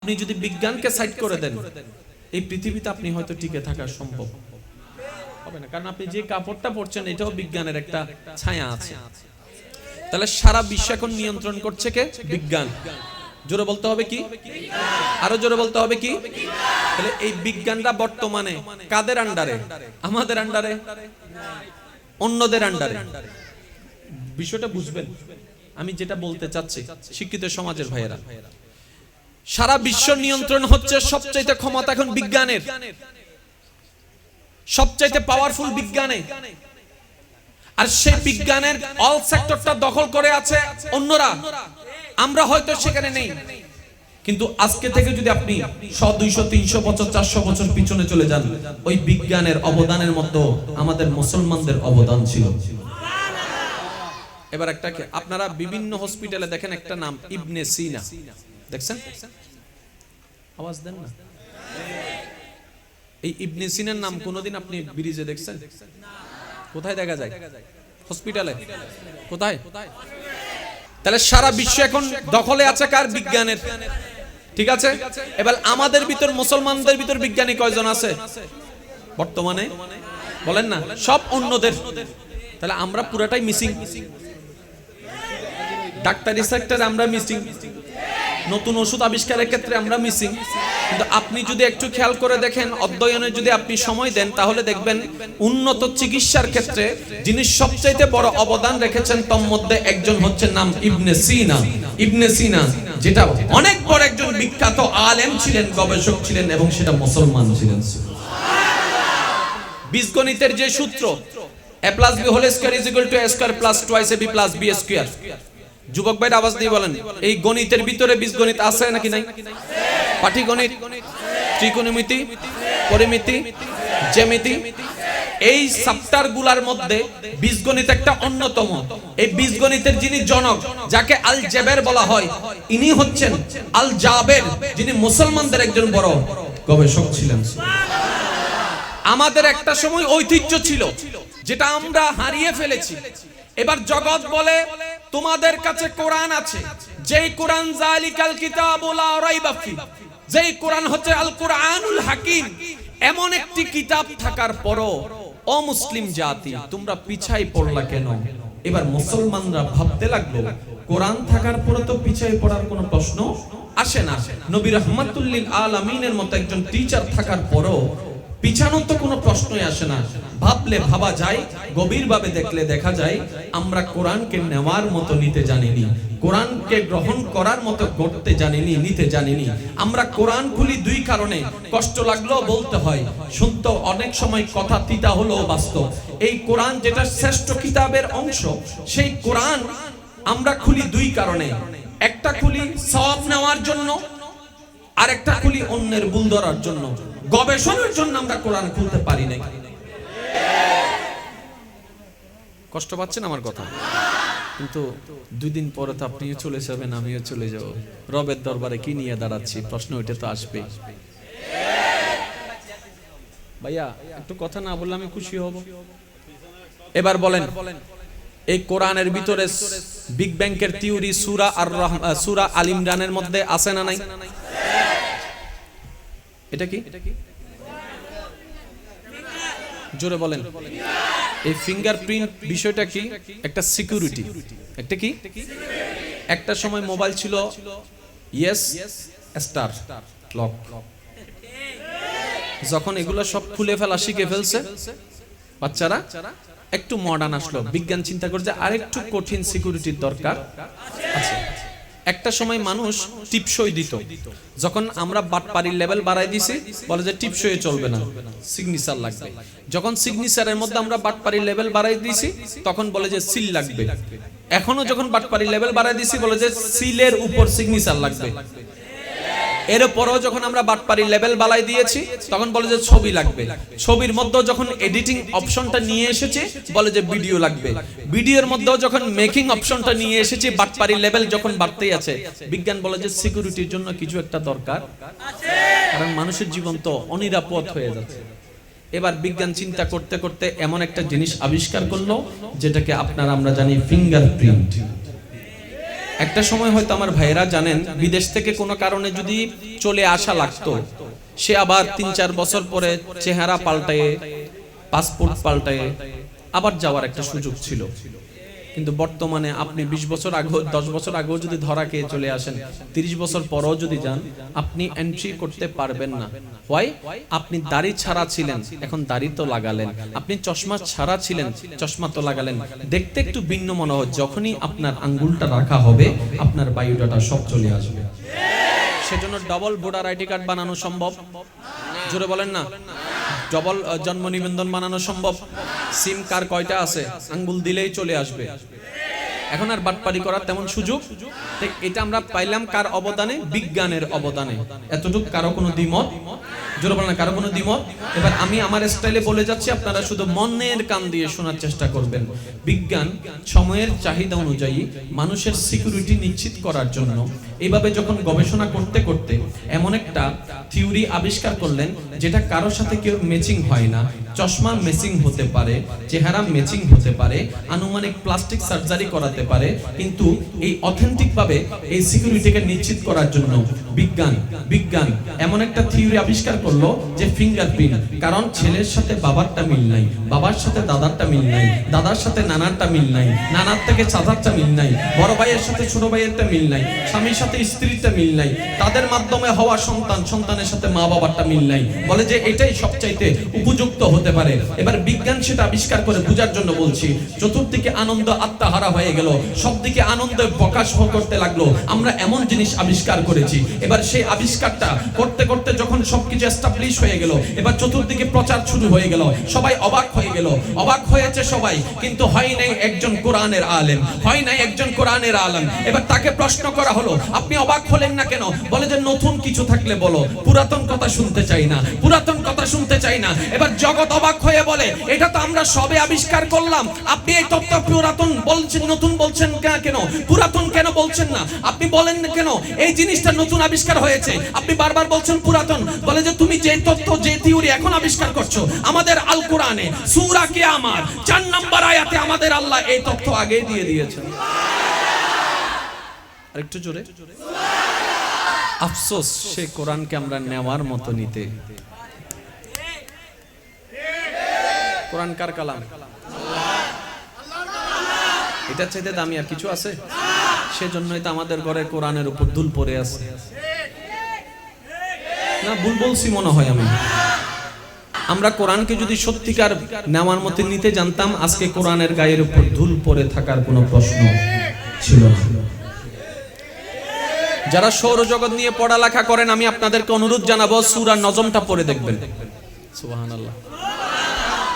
আপনি যদি বিজ্ঞানকে সাইড করে দেন, এই পৃথিবীতে আপনি হয়তো টিকে থাকা সম্ভব হবে না, কারণ আপনি যে কাপড়টা পরছেন এটাও বিজ্ঞানের একটা ছায়া আছে। তাহলে সারা বিশ্ব এখন নিয়ন্ত্রণ করছে কে? বিজ্ঞান। জোরে বলতে হবে কি? আরো জোরে বলতে হবে কি? তাহলে এই বিজ্ঞানটা বর্তমানে কাদের আন্ডারে? আমাদের আন্ডারে, অন্যদের আন্ডারে? বিষয়টা বুঝবেন আমি যেটা বলতে চাচ্ছি, শিক্ষিত সমাজের ভাইয়েরা। সারা বিশ্ব নিয়ন্ত্রণ হচ্ছে, সবচাইতে ক্ষমতা এখন বিজ্ঞানের, সবচাইতে পাওয়ারফুল বিজ্ঞানে। আর সেই বিজ্ঞানের অল সেক্টরটা দখল করে আছে অন্যরা, আমরা হয়তো সেখানে নেই। কিন্তু আজকে থেকে যদি আপনি 100, 200, 300 বছর, 400 বছর পিছনে চলে যান, ওই বিজ্ঞানের অবদানের মতো আমাদের মুসলমানদের অবদান ছিল। এবার একটা আপনারা বিভিন্ন হসপিটালে দেখেন একটা নাম, ইবনে সিনা, দেখছেন? আওয়াজ দেন না। এই ইবনে সিনার নাম কোনোদিন আপনি ব্রিজে দেখছেন? কোথায় দেখা যায়? হসপিটালে। কোথায়? তাহলে সারা বিশ্ব এখন দখলে আছে কার? বিজ্ঞানের। ঠিক আছে, এবার আমাদের ভিতর, মুসলমানদের ভিতর বিজ্ঞানী কয়জন আছে বর্তমানে? বলেন না, সব অন্যদের। তাহলে আমরা পুরাটাই মিসিং। ডাক্তারি সেক্টরে আমরা মিসিং, নতুন ওষুধ আবিষ্কারের ক্ষেত্রে আমরা মিসিং। কিন্তু আপনি যদি একটু খেয়াল করে দেখেন, অধ্যয়নে যদি আপনি সময় দেন, তাহলে দেখবেন উন্নত চিকিৎসার ক্ষেত্রে যিনি সবচাইতে বড় অবদান রেখেছেন তার মধ্যে একজন হচ্ছে নাম ইবনে সিনা। ইবনে সিনা যেটা অনেক বড় একজন বিখ্যাত আলেম ছিলেন, গবেষক ছিলেন, এবং সেটা মুসলমান ছিলেন। বীজগণিতের যে সূত্র a plus b whole square is equal to a square plus twice ab plus b square, যুবক ভাইরা আওয়াজ দিয়ে বলেন, এই গণিতের ভিতরে বীজগণিত আছে নাকি নাই? পাটিগণিত, ত্রিকোণমিতি, পরিমিতি, জ্যামিতি, এই চ্যাপ্টার গুলার মধ্যে বীজগণিত একটা অন্যতম। এই বীজগণিতের যিনি জনক, যাকে আল জাবের বলা হয়, ইনি হচ্ছেন আল জাবের, যিনি মুসলমানদের একজন বড় গবেষক ছিলেন। আমাদের একটা সময় ঐতিহ্য ছিল যেটা আমরা হারিয়ে ফেলেছি। এবার জগৎ বলে তোমাদের কাছে কোরআন আছে, যেই কোরআন জালিকাল কিতাবুল লা রাইবা ফি, যেই কোরআন হচ্ছে আল কোরআনুল হাকিম। এমন একটি কিতাব থাকার পরও অমুসলিম জাতি তোমরা পিছাই পড়লা কেন? এবার মুসলমানরা ভাবতে লাগলো, কোরআন থাকার পরও তো পিছাই পড়ার কোনো প্রশ্ন আসে না। নবী রাহমাতুল লিল আলামিনের মতো একজন টিচার থাকার পরও পিছানোর তো কোনো প্রশ্নই আসে না। ভাবলে ভাবা যায়, গভীরভাবে দেখলে দেখা যায়, আমরা কোরআনকে নেওয়ার মতো নিতে জানিনি, কোরআনকে গ্রহণ করার মতো করতে জানিনি, নিতে জানিনি। আমরা কোরআন খুলি দুই কারণে, কষ্ট লাগলেও বলতে হয়, শুনতে অনেক সময় কথা তিতা হলেও বাস্তব। এই কোরআন যেটা শ্রেষ্ঠ কিতাবের অংশ, সেই কোরআন আমরা খুলি দুই কারণে। একটা খুলি সওয়াব নেওয়ার জন্য, আর একটা খুলি অন্যের ভুল ধরার জন্য। গবেষণার জন্য আমরা কোরআন খুলতে পারি না। কষ্ট পাচ্ছেন আমার কথা? কিন্তু 2 দিন পরে তো আপনিও চলে যাবেন, আমিও চলে যাব। রবের দরবারে কি নিয়ে দাঁড়াচ্ছি, প্রশ্ন ওইটা তো আসবে। ভাইয়া একটু কথা না বললে আমি খুশি হব। এবার বলেন, এই কোরআনের ভিতরে বিগ ব্যাংকের থিওরি সূরা আল ইমরানের মধ্যে আছে না নাই? এটা কি? জোরে বলেন। এই ফিঙ্গারপ্রিন্ট বিষয়টা কি? একটা সিকিউরিটি। একটা কি? একটা সময় মোবাইল ছিল ইয়েস স্টার লক, যখন এগুলো সব খুলে ফেলা শিখে ফেলছে বাচ্চারা, একটু মডার্ন আসলো, বিজ্ঞান চিন্তা করছে আরেকটু কঠিন সিকিউরিটির দরকার আছে। একটা সময় মানুষ টিপসই দিত, যখন আমরা বাটপাড়ির লেভেল বাড়াই দিছি বলে যে টিপসই চলবে না, সিগনেচার লাগবে। যখন সিগনেচারের মধ্যে আমরা বাটপাড়ির লেভেল বাড়াই দিছি তখন বলে যে সিল লাগবে। এখনো যখন বাটপাড়ির লেভেল বাড়াই দিছি বলে যে সিলের উপর সিগনেচার লাগবে। এরপরও যখন আমরা বাটপাড়ির লেভেল বাড়াই দিয়েছি তখন বলে যে ছবি লাগবে। ছবির মধ্যে যখন এডিটিং অপশনটা নিয়ে এসেছে বলে যে ভিডিও লাগবে। ভিডিওর মধ্যেও যখন মেকিং অপশনটা নিয়ে এসেছে, বাটপাড়ির লেভেল যখন বাড়তেই আছে, বিজ্ঞান বলে যে সিকিউরিটির জন্য কিছু একটা দরকার আছে, কারণ মানুষের জীবন তো অনিরাপদ হয়ে যাচ্ছে। এবার বিজ্ঞান চিন্তা করতে করতে এমন একটা জিনিস আবিষ্কার করলো যেটাকে আপনারা আমরা জানি ফিঙ্গারপ্রিন্ট। একটা সময় হয়তো আমার ভাইয়েরা জানেন, বিদেশ থেকে কোনো কারণে যদি চলে আসা লাগতো, সে আবার ৩-৪ বছর পরে চেহারা পাল্টায়, পাসপোর্ট পাল্টায় আবার যাওয়ার একটা সুযোগ ছিল। কিন্তু বর্তমানে আপনি 20 বছর আগে, 10 বছর আগেও যদি ধরা খেয়ে চলে আসেন, 30 বছর পরেও যদি যান, আপনি এন্ট্রি করতে পারবেন না। হোয়াই? আপনি দাড়ি ছাড়া ছিলেন, এখন দাড়ি তো লাগালেন। আপনি চশমা ছাড়া ছিলেন, চশমা তো লাগালেন। দেখতে একটু ভিন্ন মনে হয়, যখনই আপনার আঙ্গুলটা রাখা হবে, আপনার বায়োডাটা সব চলে আসবে। সেজন্য ডবল ভোটার আইডি কার্ড বানানো সম্ভব? জোরে বলেন না। ডবল জন্ম নিবন্ধন বানানো সম্ভব? সিম কার কয়টা আছে, আঙ্গুল দিলেই চলে আসবে। এখন আর বাটপারি করার তেমন সুযোগ। এটা আমরা পাইলাম কার অবদানে? বিজ্ঞানের অবদানে। এতটুকু কারো কোনো দ্বিমত? জোরে বলেন না, কারো কোনো দ্বিমত? এবার আমি আমার স্টাইলে বলে যাচ্ছি, আপনারা শুধু মনের কান দিয়ে শোনার চেষ্টা করবেন। বিজ্ঞান সময়ের চাহিদা অনুযায়ী মানুষের সিকিউরিটি নিশ্চিত করার জন্য এইভাবে যখন গবেষণা করতে করতে এমন একটা থিওরি আবিষ্কার করলেন, যেটা কারোর সাথে কেউ ম্যাচিং হয় না। চশমা ম্যাচিং হতে পারে, চেহারা ম্যাচিং হতে পারে, আনুমানিক প্লাস্টিক সার্জারি করাতে পারে, কিন্তু এই অথেন্টিক ভাবে এই সিকিউরিটিকে নিশ্চিত করার জন্য বিজ্ঞান এমন একটা থিওরি আবিষ্কার করলো যে ফিঙ্গারপ্রিন্ট। কারণ ছেলের সাথে বাবারটা মিল নাই, বাবার সাথে দাদারটা মিল নাই, দাদার সাথে নানারটা মিল নাই, নানার থেকে চাচারটা মিল নাই, বড় ভাইয়ের সাথে ছোট ভাইয়েরটা মিল নাই, স্বামীর সাথে স্ত্রীরটা মিল নাই, তাদের মাধ্যমে হওয়া সন্তানের সাথে মা বাবারটা মিল নাই। বলে যে এটাই সবচাইতে উপযুক্ত হতে পারে। এবার বিজ্ঞান সেটা আবিষ্কার করে বুঝার জন্য বলছি। চতুর্দিকে আনন্দ আত্মহারা হয়ে গেল, সব দিকে আনন্দ প্রকাশ করতে লাগলো। আমরা এমন জিনিস আবিষ্কার করেছি। এবার সেই আবিষ্কারটা করতে করতে যখন সবকিছু এস্টাবলিশ হয়ে গেল, এবার চতুর্দিকে প্রচার শুরু হয়ে গেল, সবাই অবাক হয়ে গেল। অবাক হয়েছে সবাই, কিন্তু হয় নাই একজন কোরআনের আলেম, হয় নাই একজন কোরআনের আলেম। এবার তাকে প্রশ্ন করা হলো, আপনি অবাক হলেন না কেন? বলে যে নতুন কিছু থাকলে বলো, পুরাতন কথা শুনতে চাই না, পুরাতন কথা শুনতে চাই না। এবার জগৎ অবাক হয়ে বলে, এটা তো আমরা সবে আবিষ্কার করলাম, আপনি এই তত্ত্ব পুরাতন বলছেন, নতুন বলছেন কেন? পুরাতন কেন বলছেন না? আপনি বলেন না কেন এই জিনিসটা নতুন আবিষ্কার হয়েছে, আপনি বারবার বলছেন পুরাতন? বলে যে তুমি যে তত্ত্ব, যে থিওরি এখন আবিষ্কার করছো, আমাদের আল কোরআনে সূরা কিয়ামত 4 নম্বর আয়াতে আমাদের আল্লাহ এই তথ্য আগে দিয়ে দিয়েছেন। আরেকটু জোরে। আফসোস, সে কোরআনকে আমরা নেওয়ার মতো নিতে। কোরআন কার কালাম? এটা চাইতে দামি আর কিছু আছে? সেজন্যই তো আমাদের ঘরে কোরআনের উপর দুল পড়ে আছে। না ভুল বলছি মনে হয় আমি? আমরা কোরআনকে যদি সত্যিকার নেওয়ার মতো নিতে জানতাম, আজকে কোরআনের গায়ের উপর ধুল পড়ে থাকার কোনো প্রশ্ন ছিল না। যারা সৌরজগৎ নিয়ে পড়ালেখা করেন, আমি আপনাদেরকে অনুরোধ জানাবো, সূরা নজমটা পড়ে দেখবেন। সুবহানাল্লাহ।